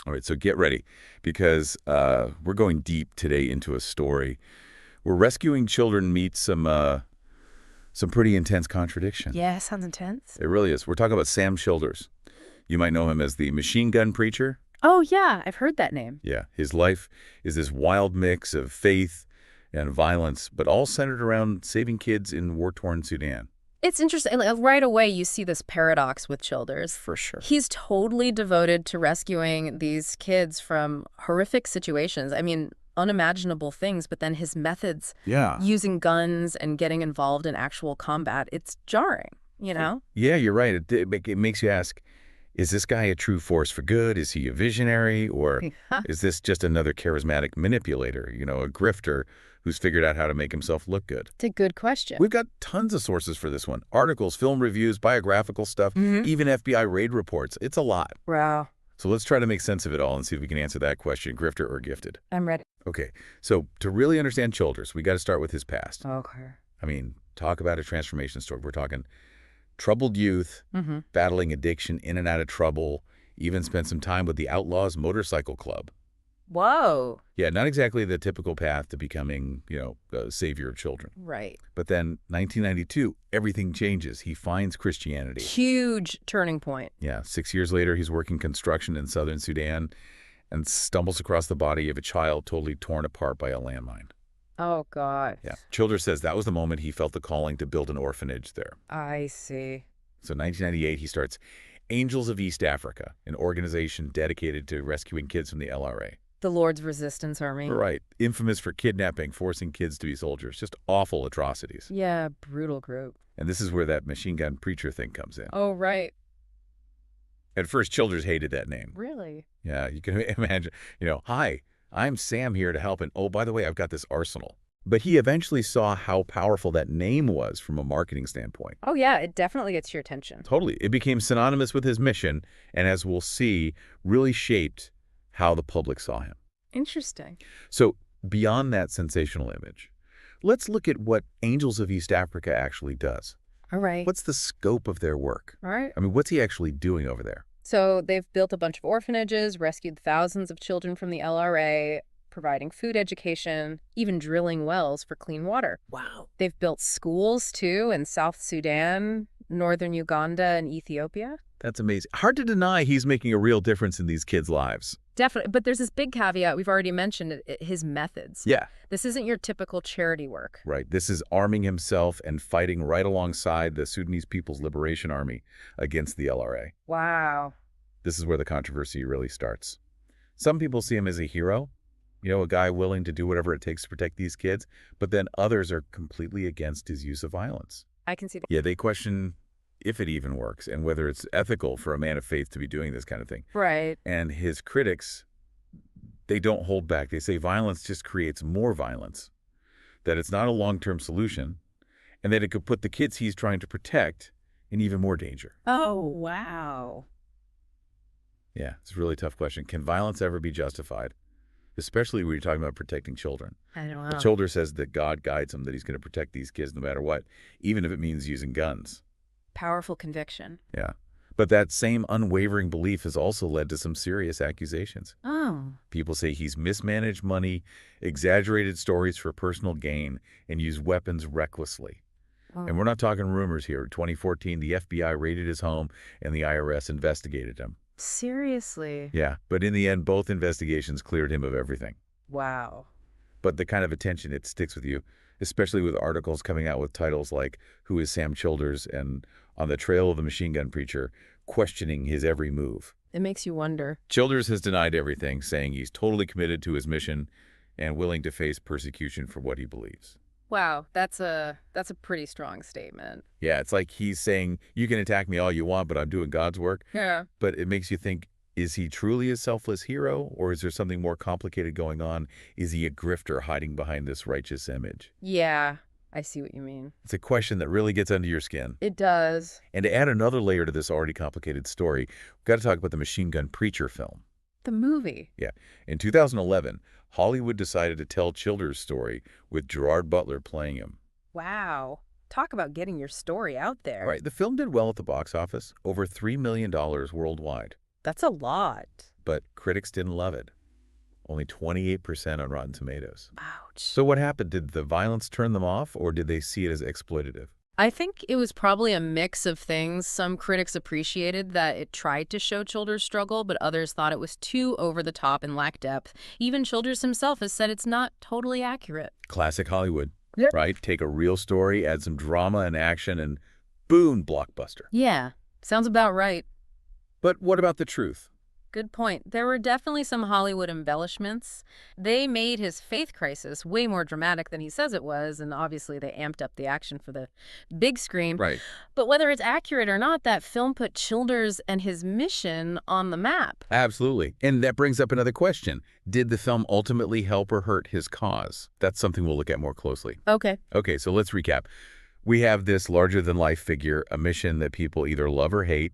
All right, so get ready because we're going deep today into a story where rescuing children meets some pretty intense contradiction. Yeah, sounds intense. It really is. We're talking about Sam Childers. You might know him as the machine gun preacher. Oh, yeah, I've heard that name. Yeah, his life is this wild mix of faith and violence, but all centered around saving kids in war-torn Sudan. It's interesting. Like, right away, you see this paradox with Childers. For sure. He's totally devoted to rescuing these kids from horrific situations. I mean, unimaginable things, but then his methods, Yeah. using guns and getting involved in actual combat, it's jarring, you know? Yeah, you're right. It makes you ask, is this guy a true force for good? Is he a visionary? Or is this just another charismatic manipulator, a grifter who's figured out how to make himself look good? It's a good question. We've got tons of sources for this one. Articles, film reviews, biographical stuff, even FBI raid reports. It's a lot. Wow. So let's try to make sense of it all and see if we can answer that question, grifter or gifted. I'm ready. Okay, so to really understand Childers, we got to start with his past. Okay. I mean, talk about a transformation story. We're talking troubled youth, battling addiction, in and out of trouble, even spent some time with the Outlaws Motorcycle Club. Whoa. Yeah, not exactly the typical path to becoming, a savior of children. Right. But then 1992, everything changes. He finds Christianity. Huge turning point. Yeah, 6 years later, he's working construction in southern Sudan and stumbles across the body of a child totally torn apart by a landmine. Oh, God. Yeah. Childers says that was the moment he felt the calling to build an orphanage there. I see. So 1998, he starts Angels of East Africa, an organization dedicated to rescuing kids from the LRA. The Lord's Resistance Army. Right. Infamous for kidnapping, forcing kids to be soldiers. Just awful atrocities. Yeah, brutal group. And this is where that machine gun preacher thing comes in. Oh, right. At first, Childers hated that name. Really? Yeah, you can imagine, hi, I'm Sam here to help, and oh, by the way, I've got this arsenal. But he eventually saw how powerful that name was from a marketing standpoint. Oh, yeah, it definitely gets your attention. Totally. It became synonymous with his mission, and as we'll see, really shaped how the public saw him. Interesting. So beyond that sensational image, let's look at what Angels of East Africa actually does. All right. What's the scope of their work? All right. I mean, what's he actually doing over there? So they've built a bunch of orphanages, rescued thousands of children from the LRA, providing food education, even drilling wells for clean water. Wow. They've built schools, too, in South Sudan, northern Uganda, and Ethiopia. That's amazing. Hard to deny he's making a real difference in these kids' lives. Definitely. But there's this big caveat. We've already mentioned his methods. Yeah. This isn't your typical charity work. Right. This is arming himself and fighting right alongside the Sudanese People's Liberation Army against the LRA. Wow. This is where the controversy really starts. Some people see him as a hero, a guy willing to do whatever it takes to protect these kids, but then others are completely against his use of violence. I can see that. Yeah, they question if it even works and whether it's ethical for a man of faith to be doing this kind of thing. Right. And his critics, they don't hold back. They say violence just creates more violence, that it's not a long-term solution, and that it could put the kids he's trying to protect in even more danger. Oh, wow. Yeah, it's a really tough question. Can violence ever be justified? Especially when you're talking about protecting children. I don't know. But Childers says that God guides him, that he's going to protect these kids no matter what, even if it means using guns. Powerful conviction. Yeah. But that same unwavering belief has also led to some serious accusations. Oh. People say he's mismanaged money, exaggerated stories for personal gain, and used weapons recklessly. Oh. And we're not talking rumors here. In 2014, the FBI raided his home and the IRS investigated him. Seriously? Yeah, but in the end, both investigations cleared him of everything. Wow. But the kind of attention, it sticks with you, especially with articles coming out with titles like Who is Sam Childers and On the Trail of the Machine Gun Preacher, questioning his every move. It makes you wonder. Childers has denied everything, saying he's totally committed to his mission and willing to face persecution for what he believes. Wow, that's a pretty strong statement. Yeah, it's like he's saying, you can attack me all you want, but I'm doing God's work. Yeah. But it makes you think, is he truly a selfless hero, or is there something more complicated going on? Is he a grifter hiding behind this righteous image? Yeah, I see what you mean. It's a question that really gets under your skin. It does. And to add another layer to this already complicated story, we've got to talk about the Machine Gun Preacher film. The movie. Yeah. In 2011, Hollywood decided to tell Childers' story with Gerard Butler playing him. Wow. Talk about getting your story out there. Right. The film did well at the box office, over $3 million worldwide. That's a lot. but critics didn't love it. Only 28% on Rotten Tomatoes. Ouch. So what happened? Did the violence turn them off, or did they see it as exploitative? I think it was probably a mix of things. Some critics appreciated that it tried to show Childers' struggle, but others thought it was too over the top and lacked depth. Even Childers himself has said it's not totally accurate. Classic Hollywood, Yep. right? Take a real story, add some drama and action, and boom, blockbuster. Yeah, sounds about right. But what about the truth? Good point. There were definitely some Hollywood embellishments. They made his faith crisis way more dramatic than he says it was, and obviously they amped up the action for the big screen. Right. But whether it's accurate or not, that film put Childers and his mission on the map. Absolutely. And that brings up another question. Did the film ultimately help or hurt his cause? That's something we'll look at more closely. Okay. Okay, so let's recap. We have this larger-than-life figure, a mission that people either love or hate,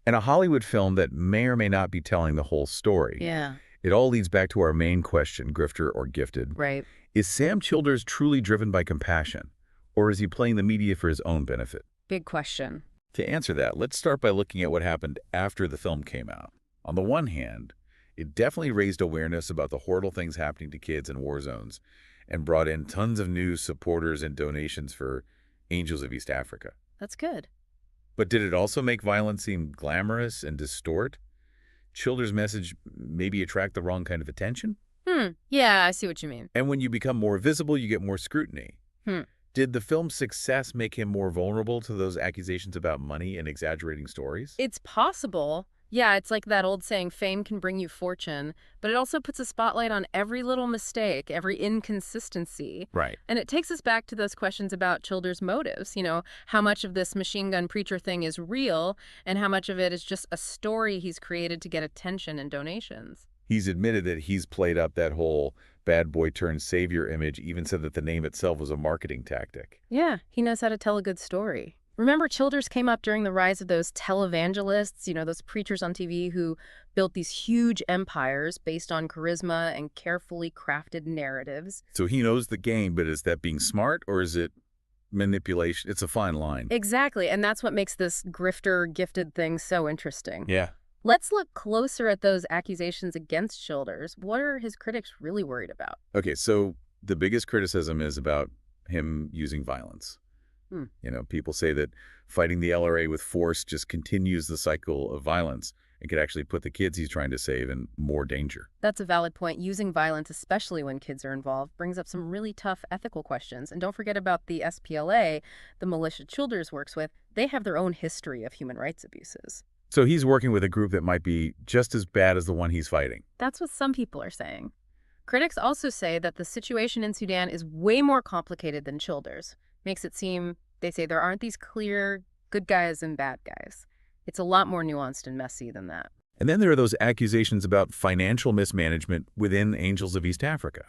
and a Hollywood film that may or may not be telling the whole story. Yeah. It all leads back to our main question, grifter or gifted. Right. Is Sam Childers truly driven by compassion, or is he playing the media for his own benefit? Big question. To answer that, let's start by looking at what happened after the film came out. On the one hand, it definitely raised awareness about the horrible things happening to kids in war zones and brought in tons of new supporters and donations for Angels of East Africa. That's good. But did it also make violence seem glamorous and distort? Childers' message maybe attract the wrong kind of attention? Yeah, I see what you mean. And when you become more visible, you get more scrutiny. Did the film's success make him more vulnerable to those accusations about money and exaggerating stories? It's possible. Yeah, it's like that old saying, fame can bring you fortune, but it also puts a spotlight on every little mistake, every inconsistency. Right. And it takes us back to those questions about Childers' motives. How much of this machine gun preacher thing is real and how much of it is just a story he's created to get attention and donations. He's admitted that he's played up that whole bad boy turned savior image, even said that the name itself was a marketing tactic. Yeah, he knows how to tell a good story. Remember, Childers came up during the rise of those televangelists, those preachers on TV who built these huge empires based on charisma and carefully crafted narratives. So he knows the game, but is that being smart or is it manipulation? It's a fine line. Exactly, and that's what makes this grifter-gifted thing so interesting. Yeah. Let's look closer at those accusations against Childers. What are his critics really worried about? Okay, so the biggest criticism is about him using violence. People say that fighting the LRA with force just continues the cycle of violence and could actually put the kids he's trying to save in more danger. That's a valid point. Using violence, especially when kids are involved, brings up some really tough ethical questions. And don't forget about the SPLA, the militia Childers works with. They have their own history of human rights abuses. So he's working with a group that might be just as bad as the one he's fighting. That's what some people are saying. Critics also say that the situation in Sudan is way more complicated than Childers. Makes it seem, they say, there aren't these clear good guys and bad guys. It's a lot more nuanced and messy than that. And then there are those accusations about financial mismanagement within Angels of East Africa.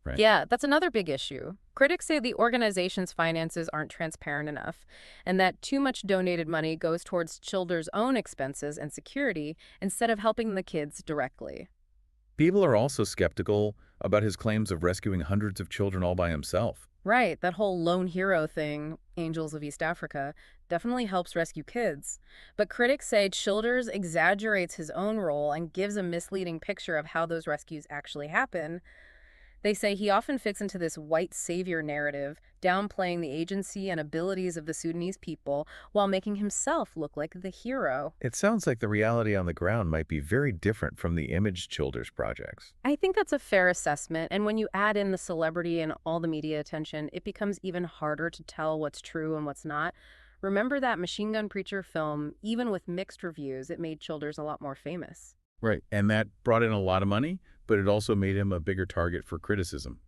Right. Yeah, that's another big issue. Critics say the organization's finances aren't transparent enough, and that too much donated money goes towards Childers' own expenses and security instead of helping the kids directly. People are also skeptical about his claims of rescuing hundreds of children all by himself. Right, that whole lone hero thing, Angels of East Africa, definitely helps rescue kids. But critics say Childers exaggerates his own role and gives a misleading picture of how those rescues actually happen. They say he often fits into this white savior narrative, downplaying the agency and abilities of the Sudanese people while making himself look like the hero. It sounds like the reality on the ground might be very different from the image Childers projects. I think that's a fair assessment, and when you add in the celebrity and all the media attention, it becomes even harder to tell what's true and what's not. Remember that Machine Gun Preacher film? Even with mixed reviews, it made Childers a lot more famous. Right, and that brought in a lot of money, but it also made him a bigger target for criticism.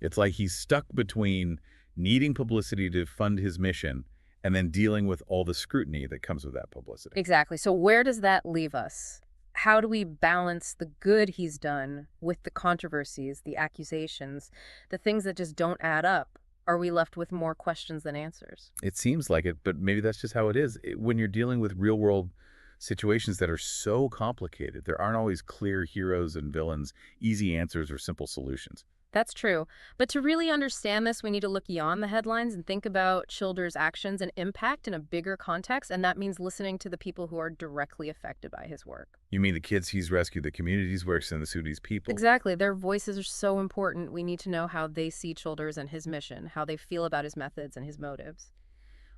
It's like he's stuck between needing publicity to fund his mission and then dealing with all the scrutiny that comes with that publicity. Exactly. So where does that leave us? How do we balance the good he's done with the controversies, the accusations, the things that just don't add up? Are we left with more questions than answers? It seems like it, but maybe that's just how it is. When you're dealing with real-world situations that are so complicated, there aren't always clear heroes and villains, easy answers, or simple solutions. That's true. But to really understand this, we need to look beyond the headlines and think about Childers' actions and impact in a bigger context, and that means listening to the people who are directly affected by his work. You mean the kids he's rescued, the communities where and the Sudanese people? Exactly. Their voices are so important. We need to know how they see Childers and his mission, how they feel about his methods and his motives.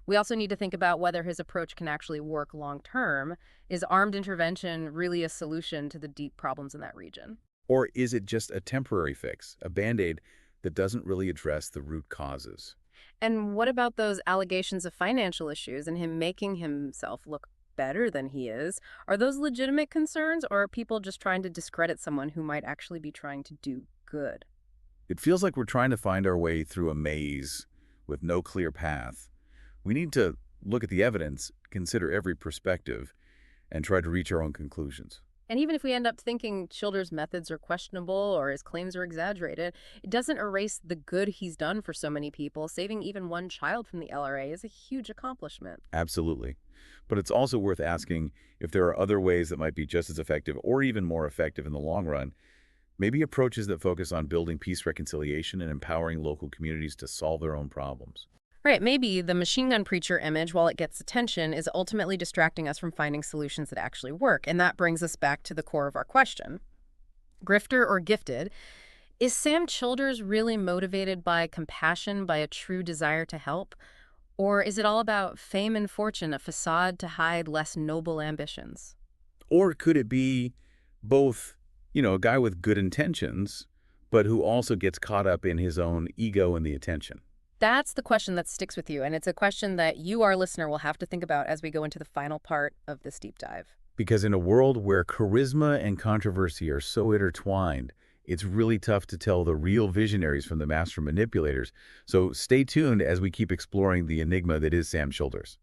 We also need to think about whether his approach can actually work long term. Is armed intervention really a solution to the deep problems in that region? Or is it just a temporary fix, a Band-Aid that doesn't really address the root causes? And what about those allegations of financial issues and him making himself look better than he is? Are those legitimate concerns, or are people just trying to discredit someone who might actually be trying to do good? It feels like we're trying to find our way through a maze with no clear path. We need to look at the evidence, consider every perspective, and try to reach our own conclusions. And even if we end up thinking Childers' methods are questionable or his claims are exaggerated, it doesn't erase the good he's done for so many people. Saving even one child from the LRA is a huge accomplishment. Absolutely. But it's also worth asking if there are other ways that might be just as effective or even more effective in the long run. Maybe approaches that focus on building peace reconciliation and empowering local communities to solve their own problems. Right, maybe the machine gun preacher image, while it gets attention, is ultimately distracting us from finding solutions that actually work. And that brings us back to the core of our question. Grifter or gifted, is Sam Childers really motivated by compassion, by a true desire to help? Or is it all about fame and fortune, a facade to hide less noble ambitions? Or could it be both, a guy with good intentions, but who also gets caught up in his own ego and the attention? That's the question that sticks with you, and it's a question that you, our listener, will have to think about as we go into the final part of this deep dive. Because in a world where charisma and controversy are so intertwined, it's really tough to tell the real visionaries from the master manipulators. So stay tuned as we keep exploring the enigma that is Sam Childers.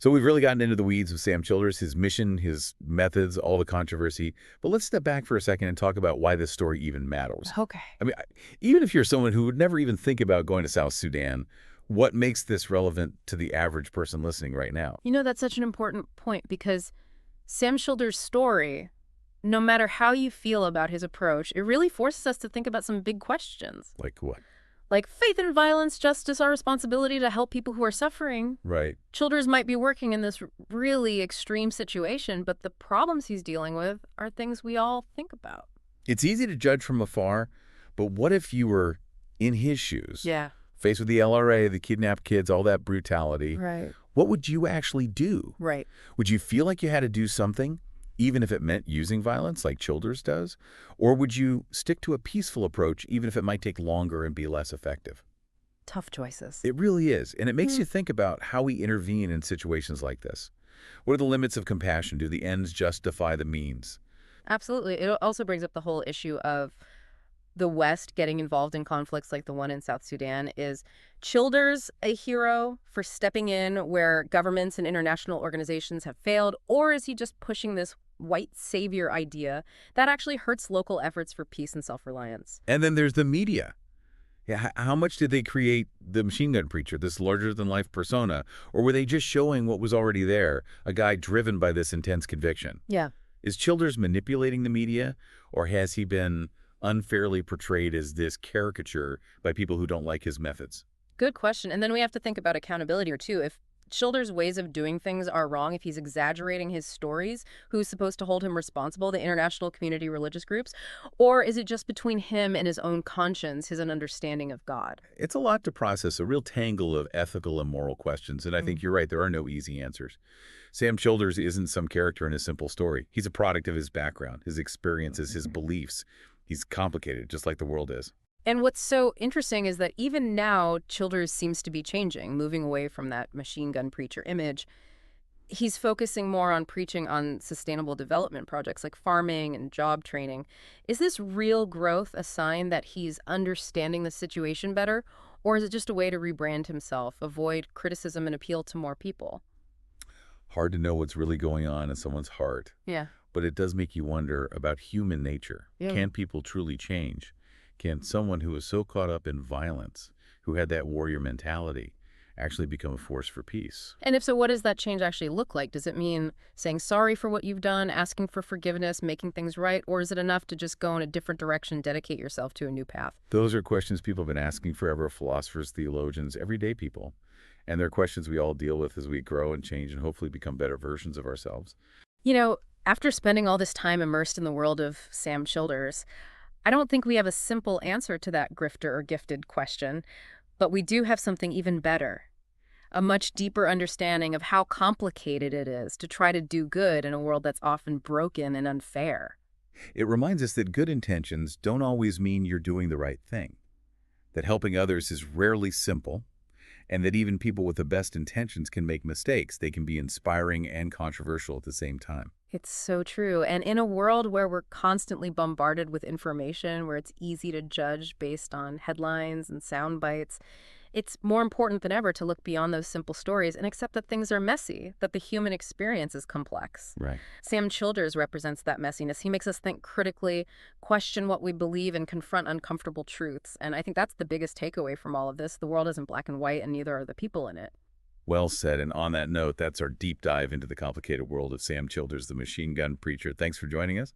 So we've really gotten into the weeds of Sam Childers, his mission, his methods, all the controversy. But let's step back for a second and talk about why this story even matters. Okay. I mean, even if you're someone who would never even think about going to South Sudan, what makes this relevant to the average person listening right now? That's such an important point because Sam Childers' story, no matter how you feel about his approach, it really forces us to think about some big questions. Like what? Like faith and violence, justice, our responsibility to help people who are suffering. Right. Childers might be working in this really extreme situation, but the problems he's dealing with are things we all think about. It's easy to judge from afar, but what if you were in his shoes? Yeah. Faced with the LRA, the kidnapped kids, all that brutality. Right. What would you actually do? Right. Would you feel like you had to do something, even if it meant using violence like Childers does? Or would you stick to a peaceful approach, even if it might take longer and be less effective? Tough choices. It really is. And it makes you think about how we intervene in situations like this. What are the limits of compassion? Do the ends justify the means? Absolutely. It also brings up the whole issue of the West getting involved in conflicts like the one in South Sudan. Is Childers a hero for stepping in where governments and international organizations have failed, or is he just pushing this white savior idea that actually hurts local efforts for peace and self-reliance? And then there's the media. Yeah, how much did they create the machine gun preacher, this larger-than-life persona? Or were they just showing what was already there, a guy driven by this intense conviction? Yeah. Is Childers manipulating the media, or has he been unfairly portrayed as this caricature by people who don't like his methods? Good question. And then we have to think about accountability, or too. If Childers' ways of doing things are wrong, if he's exaggerating his stories, who's supposed to hold him responsible? The international community, religious groups? Or is it just between him and his own conscience, his own understanding of God? It's a lot to process, a real tangle of ethical and moral questions, and I think you're right, there are no easy answers. Sam Childers isn't some character in a simple story. He's a product of his background, his experiences, his beliefs. He's complicated, just like the world is. And what's so interesting is that even now, Childers seems to be changing, moving away from that machine gun preacher image. He's focusing more on preaching on sustainable development projects like farming and job training. Is this real growth a sign that he's understanding the situation better? Or is it just a way to rebrand himself, avoid criticism, and appeal to more people? Hard to know what's really going on in someone's heart. Yeah. But it does make you wonder about human nature. Yeah. Can people truly change? Can someone who is so caught up in violence, who had that warrior mentality, actually become a force for peace. And if so, what does that change actually look like? Does it mean saying sorry for what you've done, asking for forgiveness, making things right, or is it enough to just go in a different direction, dedicate yourself to a new path? Those are questions people have been asking forever, philosophers, theologians, everyday people. And they're questions we all deal with as we grow and change and hopefully become better versions of ourselves. You know, after spending all this time immersed in the world of Sam Childers, I don't think we have a simple answer to that grifter or gifted question, but we do have something even better. A much deeper understanding of how complicated it is to try to do good in a world that's often broken and unfair. It reminds us that good intentions don't always mean you're doing the right thing, that helping others is rarely simple, and that even people with the best intentions can make mistakes. They can be inspiring and controversial at the same time. It's so true. And in a world where we're constantly bombarded with information, where it's easy to judge based on headlines and sound bites, it's more important than ever to look beyond those simple stories and accept that things are messy, that the human experience is complex. Right. Sam Childers represents that messiness. He makes us think critically, question what we believe, and confront uncomfortable truths. And I think that's the biggest takeaway from all of this. The world isn't black and white, and neither are the people in it. Well said. And on that note, that's our deep dive into the complicated world of Sam Childers, the machine gun preacher. Thanks for joining us.